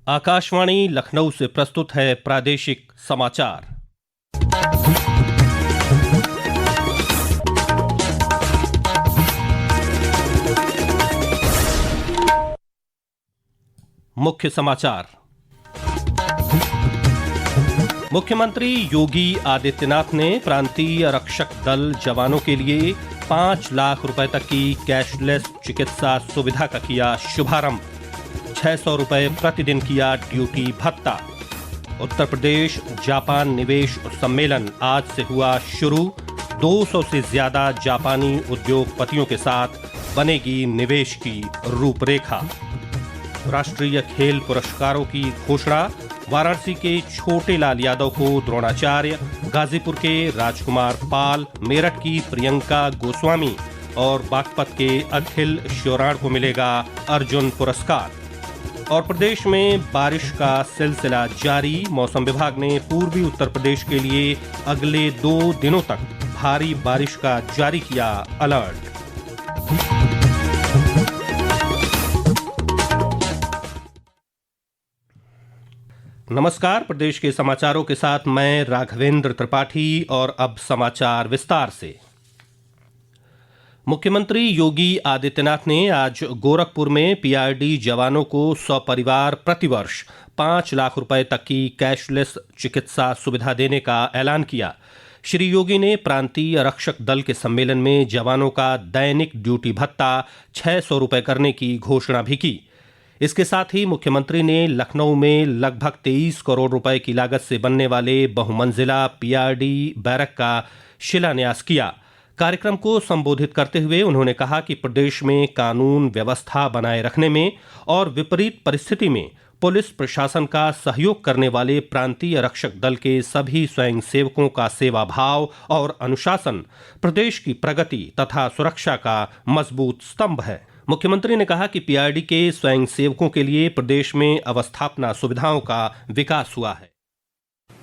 आकाशवाणी लखनऊ से प्रस्तुत है प्रादेशिक समाचार। मुख्य समाचार। मुख्यमंत्री योगी आदित्यनाथ ने प्रांतीय रक्षक दल जवानों के लिए 5 लाख रुपए तक की कैशलेस चिकित्सा सुविधा का किया शुभारंभ। 600 रुपए प्रतिदिन किया ड्यूटी भत्ता। उत्तर प्रदेश जापान निवेश सम्मेलन आज से हुआ शुरू। 200 से ज्यादा जापानी उद्योगपतियों के साथ बनेगी निवेश की रूपरेखा। राष्ट्रीय खेल पुरस्कारों की घोषणा। वाराणसी के छोटे लाल यादव को द्रोणाचार्य, गाजीपुर के राजकुमार पाल, मेरठ की प्रियंका गोस्वामी और बागपत के अखिल श्योराण को मिलेगा अर्जुन पुरस्कार। और प्रदेश में बारिश का सिलसिला जारी। मौसम विभाग ने पूर्वी उत्तर प्रदेश के लिए अगले 2 दिनों तक भारी बारिश का जारी किया अलर्ट। नमस्कार, प्रदेश के समाचारों के साथ मैं राघवेंद्र त्रिपाठी। और अब समाचार विस्तार से। मुख्यमंत्री योगी आदित्यनाथ ने आज गोरखपुर में पीआरडी जवानों को सपरिवार प्रतिवर्ष 5 लाख रुपए तक की कैशलेस चिकित्सा सुविधा देने का ऐलान किया। श्री योगी ने प्रांतीय रक्षक दल के सम्मेलन में जवानों का दैनिक ड्यूटी भत्ता 600 रुपए करने की घोषणा भी की। इसके साथ ही मुख्यमंत्री ने लखनऊ में लगभग 23 करोड़ रुपए की लागत से बनने वाले बहुमंजिला पीआरडी बैरक का शिलान्यास किया। कार्यक्रम को संबोधित करते हुए उन्होंने कहा कि प्रदेश में कानून व्यवस्था बनाए रखने में और विपरीत परिस्थिति में पुलिस प्रशासन का सहयोग करने वाले प्रांतीय रक्षक दल के सभी स्वयंसेवकों का सेवाभाव और अनुशासन प्रदेश की प्रगति तथा सुरक्षा का मजबूत स्तंभ है। मुख्यमंत्री ने कहा कि पीआरडी के स्वयंसेवकों के लिए प्रदेश में अवस्थापना सुविधाओं का विकास हुआ है।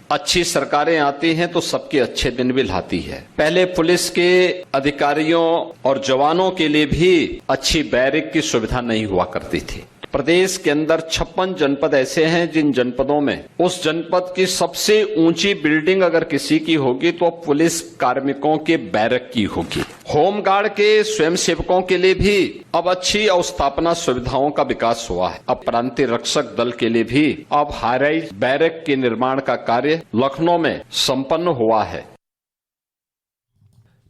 अच्छी सरकारें आती हैं तो सबके अच्छे दिन भी लाती है। पहले पुलिस के अधिकारियों और जवानों के लिए भी अच्छी बैरक की सुविधा नहीं हुआ करती थी। प्रदेश के अंदर 56 जनपद ऐसे हैं जिन जनपदों में उस जनपद की सबसे ऊंची बिल्डिंग अगर किसी की होगी तो पुलिस कार्मिकों के बैरक की होगी। होमगार्ड के स्वयंसेवकों के लिए भी अब अच्छी अवस्थापना सुविधाओं का विकास हुआ है। अब प्रांतीय रक्षक दल के लिए भी अब हाईराइज बैरक के निर्माण का कार्य लखनऊ में संपन्न हुआ है।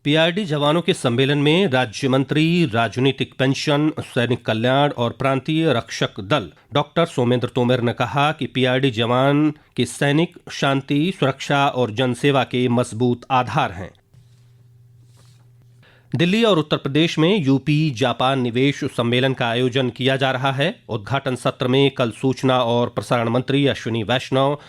पीआरडी जवानों के सम्मेलन में राज्य मंत्री राजनीतिक पेंशन, सैनिक कल्याण और प्रांतीय रक्षक दल डॉक्टर सोमेंद्र तोमर ने कहा कि पीआरडी जवान के सैनिक शांति, सुरक्षा और जनसेवा के मजबूत आधार हैं। दिल्ली और उत्तर प्रदेश में यूपी जापान निवेश सम्मेलन का आयोजन किया जा रहा है। उद्घाटन सत्र में कल सूचना और प्रसारण मंत्री अश्विनी वैष्णव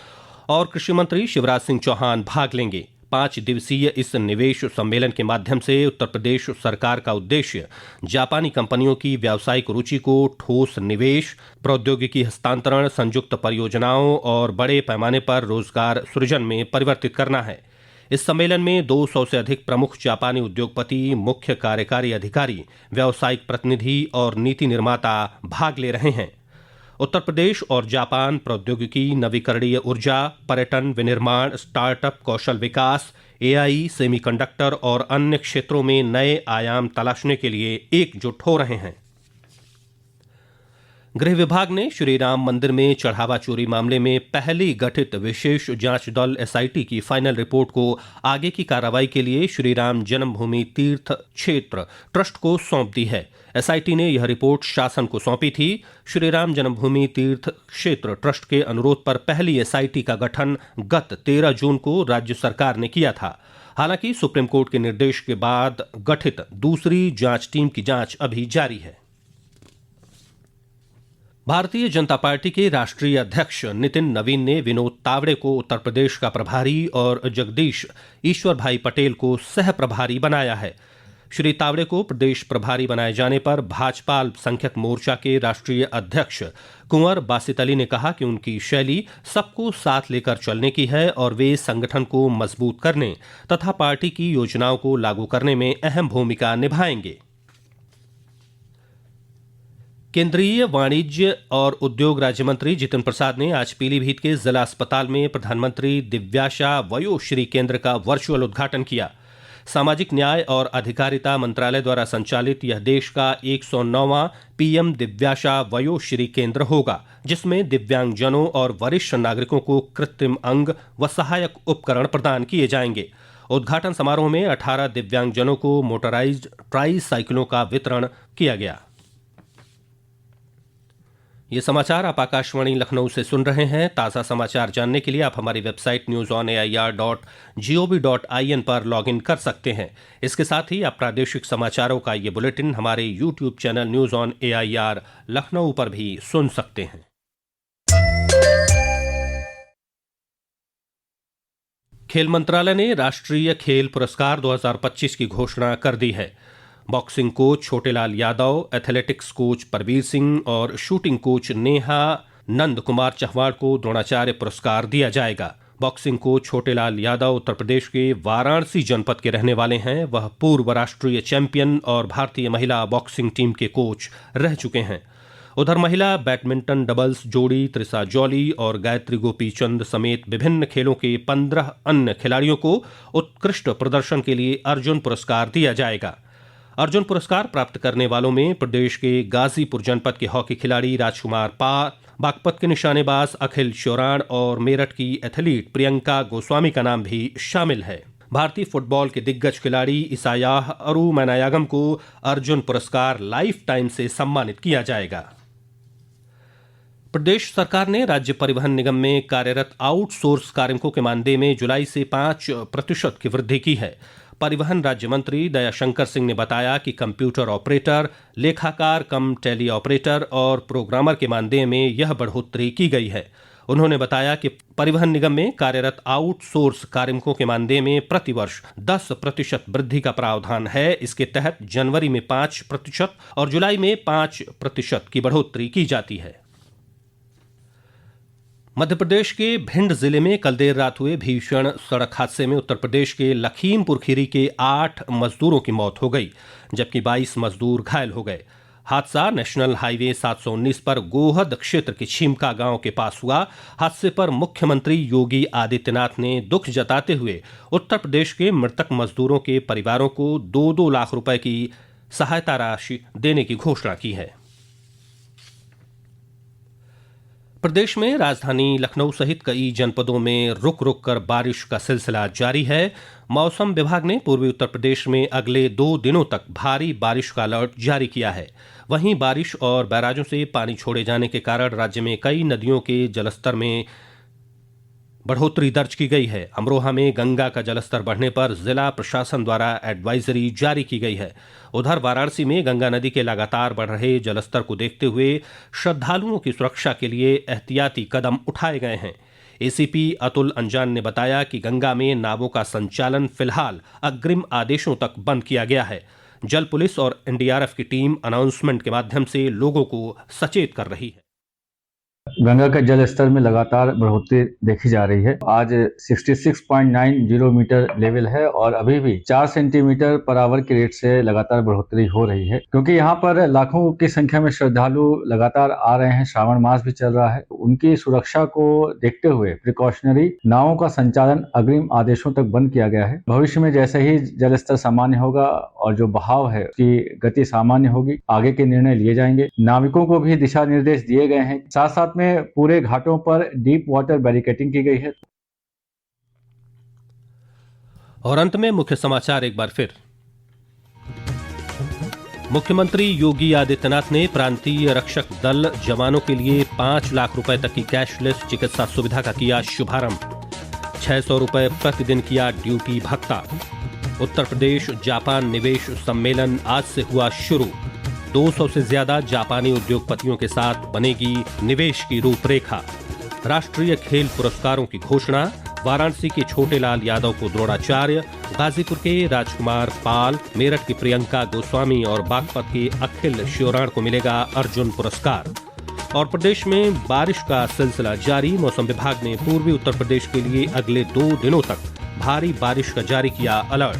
और कृषि मंत्री शिवराज सिंह चौहान भाग लेंगे। 5 दिवसीय इस निवेश सम्मेलन के माध्यम से उत्तर प्रदेश सरकार का उद्देश्य जापानी कंपनियों की व्यावसायिक रुचि को ठोस निवेश, प्रौद्योगिकी हस्तांतरण, संयुक्त परियोजनाओं और बड़े पैमाने पर रोजगार सृजन में परिवर्तित करना है। इस सम्मेलन में 200 से अधिक प्रमुख जापानी उद्योगपति, मुख्य कार्यकारी अधिकारी, व्यावसायिक प्रतिनिधि और नीति निर्माता भाग ले रहे हैं। उत्तर प्रदेश और जापान प्रौद्योगिकी, नवीकरणीय ऊर्जा, पर्यटन, विनिर्माण, स्टार्टअप, कौशल विकास, एआई, सेमीकंडक्टर और अन्य क्षेत्रों में नए आयाम तलाशने के लिए एकजुट हो रहे हैं। गृह विभाग ने श्री राम मंदिर में चढ़ावा चोरी मामले में पहली गठित विशेष जांच दल एसआईटी की फाइनल रिपोर्ट को आगे की कार्रवाई के लिए श्री राम जन्मभूमि तीर्थ क्षेत्र ट्रस्ट को सौंप दी है। एसआईटी ने यह रिपोर्ट शासन को सौंपी थी। श्री राम जन्मभूमि तीर्थ क्षेत्र ट्रस्ट के अनुरोध पर पहली एसआईटी का गठन गत 13 जून को राज्य सरकार ने किया था। हालांकि सुप्रीम कोर्ट के निर्देश के बाद गठित दूसरी जांच टीम की जांच अभी जारी है। भारतीय जनता पार्टी के राष्ट्रीय अध्यक्ष नितिन नवीन ने विनोद तावड़े को उत्तर प्रदेश का प्रभारी और जगदीश ईश्वर भाई पटेल को सह प्रभारी बनाया है। श्री तावड़े को प्रदेश प्रभारी बनाए जाने पर भाजपा अल्पसंख्यक मोर्चा के राष्ट्रीय अध्यक्ष कुंवर बासित अली ने कहा कि उनकी शैली सबको साथ लेकर चलने की है और वे संगठन को मजबूत करने तथा पार्टी की योजनाओं को लागू करने में अहम भूमिका निभाएंगे। केंद्रीय वाणिज्य और उद्योग राज्य मंत्री जितिन प्रसाद ने आज पीलीभीत के जिला अस्पताल में प्रधानमंत्री दिव्याशा वयोश्री केंद्र का वर्चुअल उद्घाटन किया। सामाजिक न्याय और अधिकारिता मंत्रालय द्वारा संचालित यह देश का 109वां पीएम दिव्याशा वयोश्री केंद्र होगा, जिसमें दिव्यांगजनों और वरिष्ठ नागरिकों को कृत्रिम अंग व सहायक उपकरण प्रदान किए जाएंगे। उद्घाटन समारोह में 18 दिव्यांगजनों को मोटराइज्ड ट्राई साइकिलों का वितरण किया गया। ये समाचार आप आकाशवाणी लखनऊ से सुन रहे हैं। ताज़ा समाचार जानने के लिए आप हमारी वेबसाइट news.on.air.gov.in पर लॉगिन कर सकते हैं। इसके साथ ही आप प्रादेशिक समाचारों का ये बुलेटिन हमारे YouTube channel news on AIR Lucknow पर भी सुन सकते हैं। खेल मंत्रालय ने राष्ट्रीय खेल पुरस्कार 2025 की घोषणा कर दी है। Boxing coach Chhotelal Yadav, athletics coach Parveer Singh और शूटिंग कोच नेहा नंद कुमार चहवाड़ को द्रोणाचार्य पुरस्कार दिया जाएगा। बॉक्सिंग कोच छोटेलाल यादव उत्तर प्रदेश के वाराणसी जनपद के रहने वाले हैं। वह पूर्व राष्ट्रीय चैंपियन और भारतीय महिला बॉक्सिंग टीम के कोच रह चुके हैं। उधर महिला बैडमिंटन डबल्स जोड़ी त्रिसा जौली और गायत्री गोपीचंद समेत विभिन्न खेलों के 15 अन्य खिलाड़ियों को उत्कृष्ट प्रदर्शन के लिए अर्जुन पुरस्कार दिया जाएगा। अर्जुन पुरस्कार प्राप्त करने वालों में प्रदेश के गाजीपुर जनपद के हॉकी खिलाड़ी राजकुमार पाल, बागपत के निशानेबाज अखिल श्योराण और मेरठ की एथलीट प्रियंका गोस्वामी का नाम भी शामिल है। भारतीय फुटबॉल के दिग्गज खिलाड़ी इसायाह अरुमनायागम को अर्जुन पुरस्कार लाइफ टाइम से सम्मानित किया जाएगा। प्रदेश सरकार ने राज्य परिवहन निगम में कार्यरत आउटसोर्स कार्मिकों के मानदेय में जुलाई से 5% की वृद्धि की है। परिवहन राज्य मंत्री दयाशंकर सिंह ने बताया कि कंप्यूटर ऑपरेटर, लेखाकार कम टेली ऑपरेटर और प्रोग्रामर के मानदेय में यह बढ़ोतरी की गई है। उन्होंने बताया कि परिवहन निगम में कार्यरत आउटसोर्स कार्मिकों के मानदेय में प्रतिवर्ष 10% वृद्धि का प्रावधान है। इसके तहत जनवरी में 5% और जुलाई में 5% की बढ़ोतरी की जाती है। मध्य प्रदेश के भिंड जिले में कल देर रात हुए भीषण सड़क हादसे में उत्तर प्रदेश के लखीमपुर खीरी के 8 मजदूरों की मौत हो गई, जबकि 22 मजदूर घायल हो गए। हादसा नेशनल हाईवे 719 पर गोहद क्षेत्र के छिमका गांव के पास हुआ। हादसे पर मुख्यमंत्री योगी आदित्यनाथ ने दुख जताते हुए उत्तर प्रदेश के मृतक मजदूरों के परिवारों को 2-2 लाख रुपए की सहायता राशि देने की घोषणा की है। प्रदेश में राजधानी लखनऊ सहित कई जनपदों में रुक रुक कर बारिश का सिलसिला जारी है। मौसम विभाग ने पूर्वी उत्तर प्रदेश में अगले 2 दिनों तक भारी बारिश का अलर्ट जारी किया है। वहीं बारिश और बैराजों से पानी छोड़े जाने के कारण राज्य में कई नदियों के जलस्तर में बढ़ोतरी दर्ज की गई है। अमरोहा में गंगा का जलस्तर बढ़ने पर जिला प्रशासन द्वारा एडवाइजरी जारी की गई है। उधर वाराणसी में गंगा नदी के लगातार बढ़ रहे जलस्तर को देखते हुए श्रद्धालुओं की सुरक्षा के लिए एहतियाती कदम उठाए गए हैं। एसीपी अतुल अंजान ने बताया कि गंगा में नावों का संचालन फिलहाल अग्रिम आदेशों तक बंद किया गया है। जल पुलिस और एनडीआरएफ की टीम अनाउंसमेंट के माध्यम से लोगों को सचेत कर रही है। गंगा का जल स्तर में लगातार बढ़ोतरी देखी जा रही है। आज 66.90 मीटर लेवल है और अभी भी 4 सेंटीमीटर पर आवर के रेट से लगातार बढ़ोतरी हो रही है, क्योंकि यहाँ पर लाखों की संख्या में श्रद्धालु लगातार आ रहे हैं। श्रावण मास भी चल रहा है। उनकी सुरक्षा को देखते हुए प्रिकॉशनरी नावों का संचालन अग्रिम आदेशों तक बंद किया गया है। भविष्य में जैसे ही जल स्तर सामान्य होगा और जो बहाव है उसकी गति सामान्य होगी, आगे के निर्णय लिए जाएंगे। नाविकों को भी दिशा निर्देश दिए गए हैं। साथ साथ में पूरे घाटों पर डीप वाटर बैरिकेडिंग की गई है। और अंत में मुख्य समाचार एक बार फिर। मुख्यमंत्री योगी आदित्यनाथ ने प्रांतीय रक्षक दल जवानों के लिए 5 लाख रुपए तक की कैशलेस चिकित्सा सुविधा का किया शुभारंभ। 600 रुपए प्रतिदिन किया ड्यूटी भत्ता। उत्तर प्रदेश जापान निवेश सम्मेलन आज से हुआ शुरू। 200 से ज्यादा जापानी उद्योगपतियों के साथ बनेगी निवेश की रूपरेखा। राष्ट्रीय खेल पुरस्कारों की घोषणा। वाराणसी के छोटेलाल यादव को द्रोणाचार्य, गाजीपुर के राजकुमार पाल, मेरठ की प्रियंका गोस्वामी और बागपत के अखिल श्योराण को मिलेगा अर्जुन पुरस्कार। और प्रदेश में बारिश का सिलसिला जारी। मौसम विभाग ने पूर्वी उत्तर प्रदेश के लिए अगले 2 दिनों तक भारी बारिश का जारी किया अलर्ट।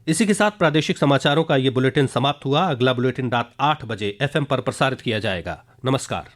इसी के साथ प्रादेशिक समाचारों का ये बुलेटिन समाप्त हुआ। अगला बुलेटिन रात 8 बजे FM पर प्रसारित किया जाएगा। नमस्कार।